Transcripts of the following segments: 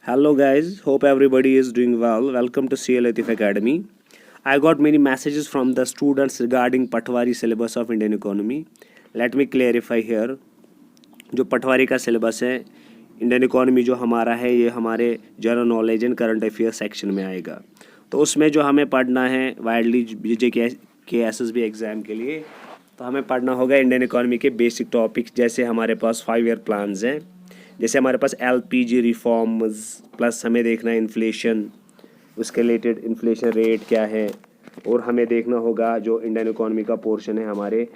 Hello guys, hope everybody is doing well. Welcome to CL Latif Academy. I got many messages from the students regarding Patwari syllabus of Indian economy. Let me clarify here. जो पटवारी का syllabus है Indian economy जो हमारा है ये हमारे general knowledge and current affairs section में आएगा। तो उसमें जो हमें पढ़ना है वाइडली JK एग्ज़ाम के लिए तो हमें पढ़ना होगा इंडियन इकोनॉमी के बेसिक टॉपिक्स। जैसे हमारे पास 5 ईयर प्लान्स हैं, जैसे हमारे पास LPG रिफॉर्म्स, प्लस हमें देखना है इन्फ्लेशन, उसके रिलेटेड इन्फ्लेशन रेट क्या है, और हमें देखना होगा जो इंडियन इकोनॉमी का पोर्शन है हमारे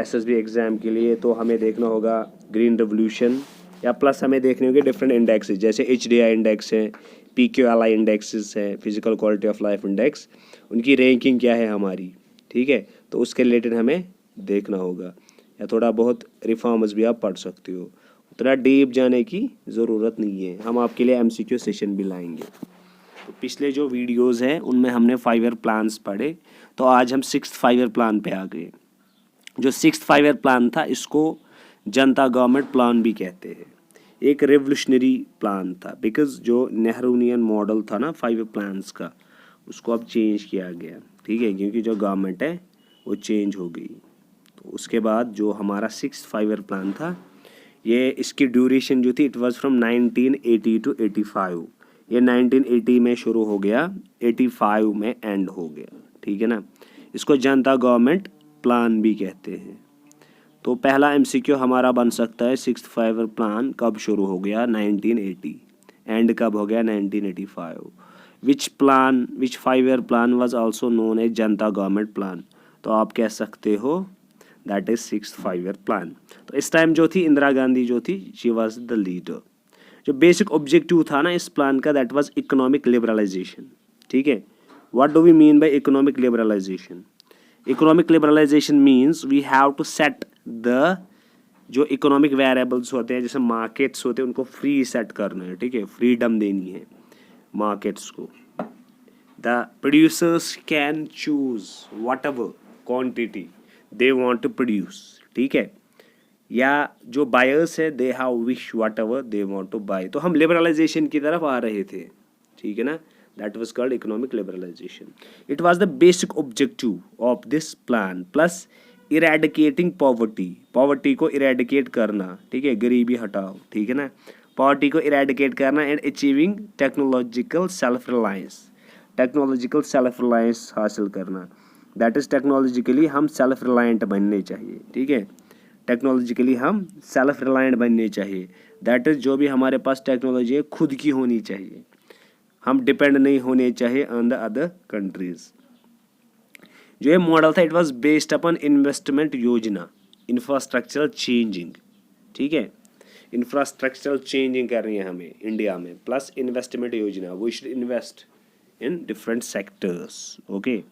SSB एग्ज़ाम के लिए तो हमें देखना होगा ग्रीन रेवोल्यूशन, या प्लस हमें देखने होंगे डिफरेंट इंडेक्सेस जैसे HDI इंडेक्स है, PQLI इंडेक्सेस है, physical quality of life index, उनकी रैंकिंग क्या है हमारी, ठीक है। तो उसके रिलेटेड हमें देखना होगा, या थोड़ा बहुत रिफॉर्म्स भी आप पढ़ सकते हो। उतना डीप जाने की ज़रूरत नहीं है, हम आपके लिए MCQ सेशन भी लाएंगे। तो पिछले जो वीडियोस हैं उनमें हमने 5 ईयर प्लान्स पढ़े, तो आज हम 6th 5 ईयर प्लान पे आ गए। जो 6th 5 ईयर प्लान था इसको जनता गवर्नमेंट प्लान भी कहते हैं। एक रेवोल्यूशनरी प्लान था बिकॉज जो नेहरूनियन मॉडल था ना 5 ईयर प्लान्स का, उसको अब चेंज किया गया, ठीक है, क्योंकि जो गवर्नमेंट है वो चेंज हो गई। तो उसके बाद जो हमारा 6th 5 ईयर प्लान था, ये इसकी ड्यूरेशन जो थी इट वाज फ्रॉम 1980 टू 85। ये 1980 में शुरू हो गया, 85 में एंड हो गया, ठीक है ना। इसको जनता गवर्नमेंट प्लान भी कहते हैं। तो पहला MCQ हमारा बन सकता है 6th 5 ईयर प्लान कब शुरू हो गया, 1980, एंड कब हो गया 1985। Which 5 year plan was also known as Janata government plan. तो आप कह सकते हो that is 6th 5 year plan. तो इस टाइम जो थी इंदिरा गांधी जो थी शी वाज द लीडर। जो बेसिक ऑब्जेक्टिव था ना इस प्लान का दैट वाज इकोनॉमिक लिबरलाइजेशन, ठीक है। What do we mean by economic liberalisation? Economic liberalisation means we have to set the जो इकोनॉमिक वेरिएबल्स होते हैं जैसे मार्केट्स होते हैं उनको फ्री सेट करना है, ठीक है, फ्रीडम देनी है मार्केट्स को। The producers can choose whatever quantity they want to produce, ठीक है, या जो बायर्स है they have wish whatever they want to buy. तो हम लिबरलाइजेशन की तरफ आ रहे थे, ठीक है ना। That was called economic liberalisation. It was the basic objective of this plan plus eradicating poverty को इरेडिकेट करना, ठीक है, गरीबी हटाओ, ठीक है ना, पॉवर्टी को इरेडिकेट करना and achieving technological self reliance हासिल करना। दैट इज़ टेक्नोलॉजिकली हम सेल्फ रिलायंट बनने चाहिए, ठीक है, टेक्नोलॉजिकली हम सेल्फ रिलायंट बनने चाहिए। दैट इज़ जो भी हमारे पास टेक्नोलॉजी है खुद की होनी चाहिए, हम डिपेंड नहीं होने चाहिए ऑन द अदर कंट्रीज़। जो ये मॉडल था it was based upon investment योजना, इंफ्रास्ट्रक्चरल चेंजिंग, ठीक है, इंफ्रास्ट्रक्चरल चेंजिंग करनी है हमें इंडिया में, प्लस इन्वेस्टमेंट योजना, we should invest in different sectors, okay.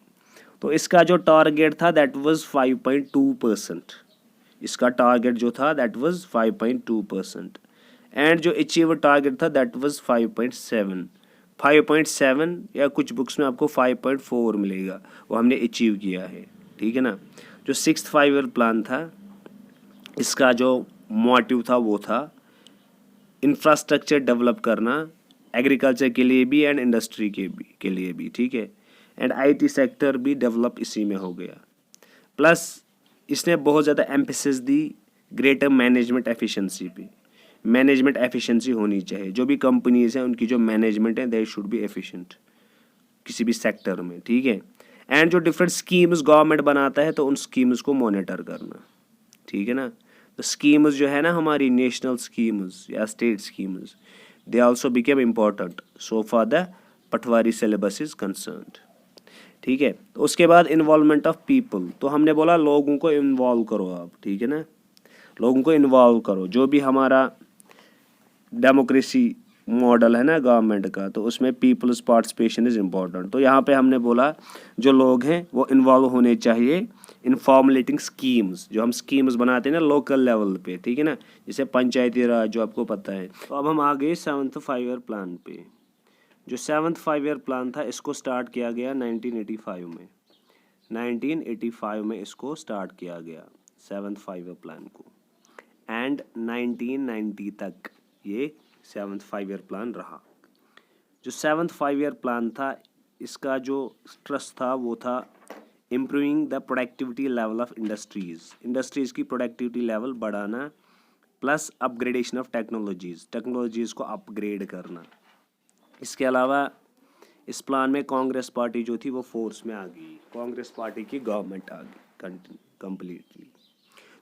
तो इसका जो टारगेट था दैट वाज 5.2%। इसका टारगेट जो था दैट वाज 5.2%, एंड जो अचीव टारगेट था दैट वाज 5.7 या कुछ बुक्स में आपको 5.4 मिलेगा, वो हमने अचीव किया है, ठीक है ना। जो 6th 5 ईयर प्लान था इसका जो मोटिव था वो था इंफ्रास्ट्रक्चर डेवलप करना, एग्रीकल्चर के लिए भी एंड इंडस्ट्री के लिए भी, ठीक है, एंड IT सेक्टर भी डेवलप इसी में हो गया। प्लस इसने बहुत ज़्यादा emphasis the greater management efficiency पे। मैनेजमेंट एफिशिएंसी होनी चाहिए, जो भी कंपनीज हैं उनकी जो मैनेजमेंट है दे शुड बी एफिशिएंट किसी भी सेक्टर में, ठीक है। एंड जो डिफरेंट स्कीम्स गवर्नमेंट बनाता है तो उन स्कीम्स को मॉनिटर करना, ठीक है ना। तो स्कीम्स जो है ना हमारी नेशनल स्कीम्स या state schemes they also became important so for the Patwari syllabus is concerned, ठीक है। तो उसके बाद इन्वॉल्वमेंट ऑफ पीपल, तो हमने बोला लोगों को इन्वॉल्व करो आप, ठीक है ना, लोगों को इन्वॉल्व करो। जो भी हमारा डेमोक्रेसी मॉडल है ना गवर्नमेंट का, तो उसमें पीपल्स पार्टिसिपेशन इज़ इम्पॉर्टेंट। तो यहाँ पे हमने बोला जो लोग हैं वो इन्वॉल्व होने चाहिए इन फॉर्मुलेटिंग स्कीम्स, जो हम स्कीम्स बनाते हैं ना लोकल लेवल पे, ठीक है ना, जैसे पंचायती राज जो आपको पता है। तो अब हम आ गए 7th 5 ईयर प्लान पे। जो 7th 5 ईयर प्लान था इसको स्टार्ट किया गया 1985 में। 1985 में इसको स्टार्ट किया गया 7th 5 ईयर प्लान को, एंड 1990 तक ये 7th 5 ईयर प्लान रहा। जो 7th 5 ईयर प्लान था, इसका जो ट्रस्ट था वो था improving the productivity level of industries की प्रोडक्टिविटी लेवल बढ़ाना, प्लस अपग्रेडेशन ऑफ टेक्नोलॉजीज़ को अपग्रेड करना। इसके अलावा इस प्लान में कांग्रेस पार्टी जो थी वो फोर्स में आ गई, कांग्रेस पार्टी की गवर्नमेंट आ गई कम्प्लीटली।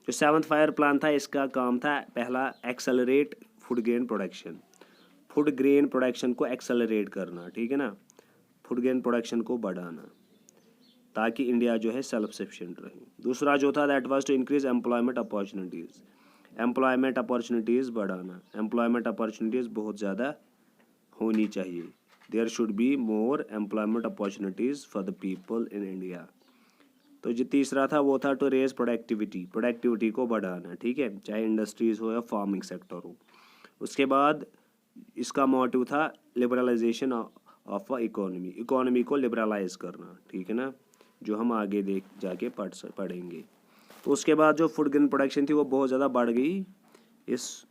जो 7th 5 ईयर प्लान था, इसका काम था पहला एक्सेलरेट फूड ग्रेन प्रोडक्शन को एक्सेलरेट करना, ठीक है ना, फूड ग्रेन प्रोडक्शन को बढ़ाना ताकि इंडिया जो है सेल्फ सफिशिएंट रहे। दूसरा जो था that was to increase employment opportunities बढ़ाना, एम्प्लॉयमेंट अपॉर्चुनिटीज़ बहुत ज़्यादा होनी चाहिए। There should be more employment opportunities for the people in India. तो जो तीसरा था वो था टू रेज प्रोडक्टिविटी को बढ़ाना, ठीक है, चाहे इंडस्ट्रीज़ हो या फार्मिंग सेक्टर हो। उसके बाद इसका मोटिव था लिबरलाइजेशन ऑफ इकोनॉमी को लिबरलाइज करना, ठीक है ना, जो हम आगे जाके पढ़ेंगे। तो उसके बाद जो फूड ग्रेन प्रोडक्शन थी वो बहुत ज़्यादा बढ़ गई इस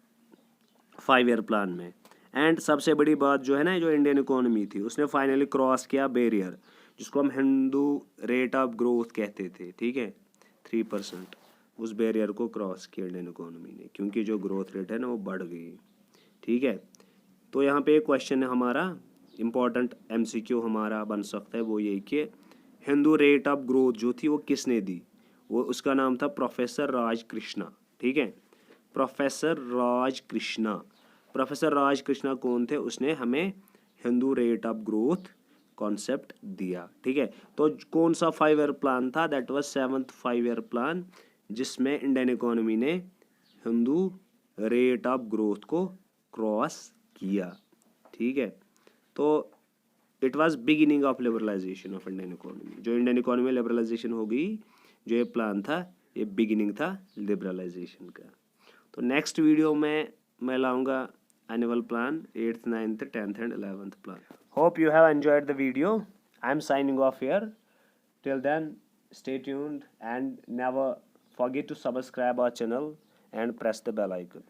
5 ईयर प्लान में। एंड सबसे बड़ी बात जो है ना, जो इंडियन इकोनॉमी थी उसने फाइनली क्रॉस किया बैरियर, जिसको हम हिंदू रेट ऑफ ग्रोथ कहते थे, ठीक है, 3%। उस बैरियर को क्रॉस किया इंडियन इकोनॉमी ने, क्योंकि जो ग्रोथ रेट है ना वो बढ़ गई, ठीक है। तो यहाँ पे एक क्वेश्चन है हमारा इम्पॉर्टेंट MCQ हमारा बन सकता है, वो यही कि हिंदू रेट ऑफ ग्रोथ जो थी वो किसने दी, वो उसका नाम था प्रोफेसर राज कृष्णा, ठीक है, प्रोफेसर राज कृष्णा कौन थे, उसने हमें Hindu rate of growth concept दिया, ठीक है। तो कौन सा 5 ईयर प्लान था, that was 7th 5 year plan, जिसमें इंडियन इकोनॉमी ने हिंदू रेट ऑफ ग्रोथ को क्रॉस किया, ठीक है। तो it was beginning of liberalisation of Indian economy, जो इंडियन इकोनॉमी में लिबरलाइजेशन हो गई, जो ये प्लान था ये बिगिनिंग था लिबरलाइजेशन का। तो नेक्स्ट वीडियो में मैं लाऊंगा annual plan 8th 9th 10th and 11th plan. Hope you have enjoyed the video. I am signing off here. Till then stay tuned and never forget to subscribe our channel and press the bell icon.